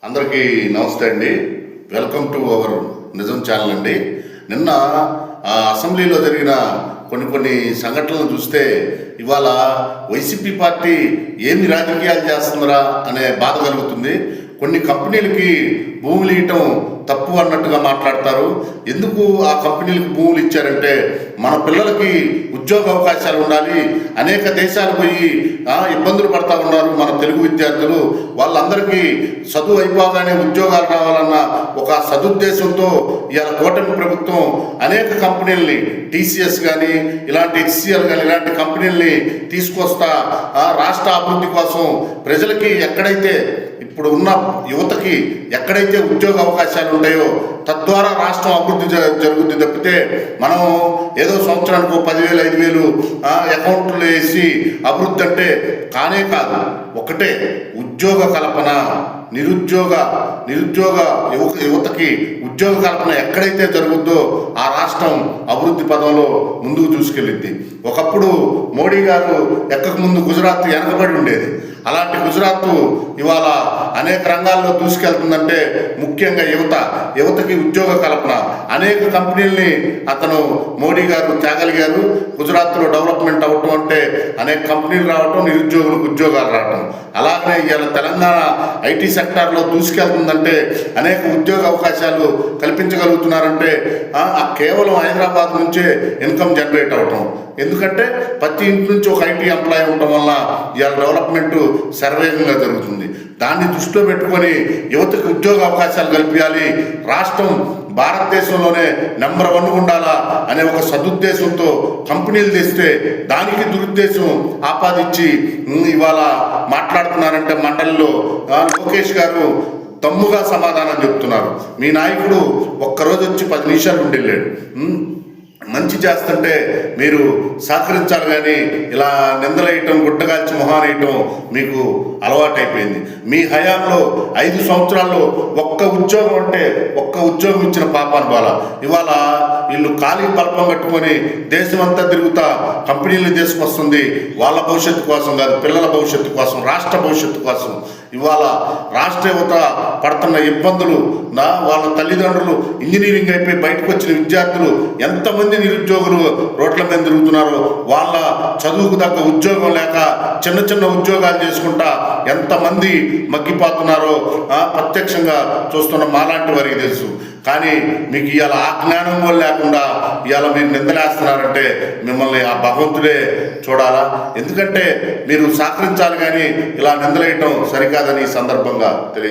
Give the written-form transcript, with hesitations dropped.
అందరికీ నమస్తే అండి. వెల్కమ్ టు అవర్ నిజం ఛానల్ అండి. నిన్న అసెంబ్లీలో జరిగిన కొన్ని సంఘటనలు చూస్తే ఇవాళ వైసీపీ పార్టీ ఏమి రాజకీయాలు చేస్తుందిరా అనే బాధ కలుగుతుంది. కొన్ని కంపెనీలకి భూములు ఇవ్వటం తప్పు అన్నట్టుగా మాట్లాడతారు. ఎందుకు ఆ కంపెనీలకు భూములు ఇచ్చారంటే మన పిల్లలకి ఉద్యోగ అవకాశాలు ఉండాలి. అనేక దేశాలు పోయి ఇబ్బందులు పడతా ఉన్నారు మన తెలుగు విద్యార్థులు. వాళ్ళందరికీ చదువు అయిపోగానే ఉద్యోగాలు రావాలన్న ఒక సదుద్దేశంతో ఇవాళ కూటమి ప్రభుత్వం అనేక కంపెనీలని టీసీఎస్ కానీ ఇలాంటి హెచ్సిఎల్ కానీ ఇలాంటి కంపెనీలని తీసుకొస్తా రాష్ట్ర అభివృద్ధి కోసం ప్రజలకి ఎక్కడైతే ఇప్పుడు ఉన్న యువతకి ఎక్కడైతే ఉద్యోగ అవకాశాలు ఉంటాయో తద్వారా రాష్ట్రం అభివృద్ధి జరుగుతుంది తప్పితే మనం ఏదో సంవత్సరానికి 10,000 5,000 అకౌంట్లు వేసి అభివృద్ధి అంటే కానే కాదు. ఒకటే ఉద్యోగ కల్పన, నిరుద్యోగ యువతకి ఉద్యోగ కల్పన ఎక్కడైతే జరుగుద్దో ఆ రాష్ట్రం అభివృద్ధి పదంలో ముందుకు దూసుకెళ్ళిద్ది. ఒకప్పుడు మోడీ గారు ఎక్కక ముందు గుజరాత్ వెనకబడి ఉండేది. అలాంటి గుజరాత్ ఇవాళ అనేక రంగాల్లో దూసుకెళ్తుందంటే ముఖ్యంగా యువతకి ఉద్యోగ కల్పన. అనేక కంపెనీలని అతను మోడీ గారు తేగలిగారు. గుజరాత్లో డెవలప్మెంట్ అవ్వటం అంటే అనేక కంపెనీలు రావటం, నిరుద్యోగులకు ఉద్యోగాలు రావటం. అలాగే ఇవాళ తెలంగాణ ఐటీ సెక్టార్లో దూసుకెళ్తుందంటే అనేక ఉద్యోగ అవకాశాలు కల్పించగలుగుతున్నారంటే కేవలం హైదరాబాద్ నుంచే ఇన్కమ్ జనరేట్ అవ్వటం. ఎందుకంటే ప్రతి ఇంటి నుంచి ఒక ఐటీ ఎంప్లాయీ ఉండటం వల్ల ఇవాళ డెవలప్మెంట్ శరవేగంగా జరుగుతుంది. దాన్ని దృష్టిలో పెట్టుకొని యువతకు ఉద్యోగ అవకాశాలు కల్పించాలి, రాష్ట్రం భారతదేశంలోనే నెంబర్ 1 ఉండాలా అనే ఒక సదుద్దేశంతో కంపెనీలు తెస్తే దానికి దురుద్దేశం ఆపాదించి ఇవాళ మాట్లాడుతున్నారంటే మండలిలో లోకేష్ గారు తమ్ముగా సమాధానం చెప్తున్నారు. మీ నాయకుడు ఒక్కరోజు వచ్చి 10 నిమిషాలు ఉండి వెళ్ళాడు. మంచి చేస్తుంటే మీరు సహకరించాలి, కానీ ఇలా నిందలేయటం, గుడ్డగాల్చి మొహానేయటం మీకు అలవాటైపోయింది. మీ హయాంలో 5 సంవత్సరాల్లో ఒక్క ఉద్యోగం ఇచ్చిన పాపాను బాల. ఇవాళ వీళ్ళు ఖాళీ బల్పం కట్టుకొని దేశమంతా తిరుగుతా కంపెనీలు తీసుకొస్తుంది. వాళ్ళ భవిష్యత్తు కోసం కాదు, పిల్లల భవిష్యత్తు కోసం, రాష్ట్ర భవిష్యత్తు కోసం. ఇవాళ రాష్ట్ర యువత పడుతున్న ఇబ్బందులు, వాళ్ళ తల్లిదండ్రులు ఇంజనీరింగ్ అయిపోయి బయటకు వచ్చిన విద్యార్థులు ఎంతమంది నిరుద్యోగులు రోడ్ల మీద తిరుగుతున్నారో, వాళ్ళ చదువుకు తగ్గ ఉద్యోగం లేక చిన్న ఉద్యోగాలు చేసుకుంటా ఎంతమంది మగ్గిపోతున్నారో ప్రత్యక్షంగా చూస్తున్న మాలాంటి వారికి తెలుసు. కానీ మీకు ఇవాళ ఆ జ్ఞానం కూడా లేకుండా ఇవాళ మీరు నిందలేస్తున్నారంటే మిమ్మల్ని ఆ భగవంతుడే చూడాలా. ఎందుకంటే మీరు సహకరించాలి, కానీ ఇలా నిందలేయటం సరికాదని ఈ సందర్భంగా తెలియదు.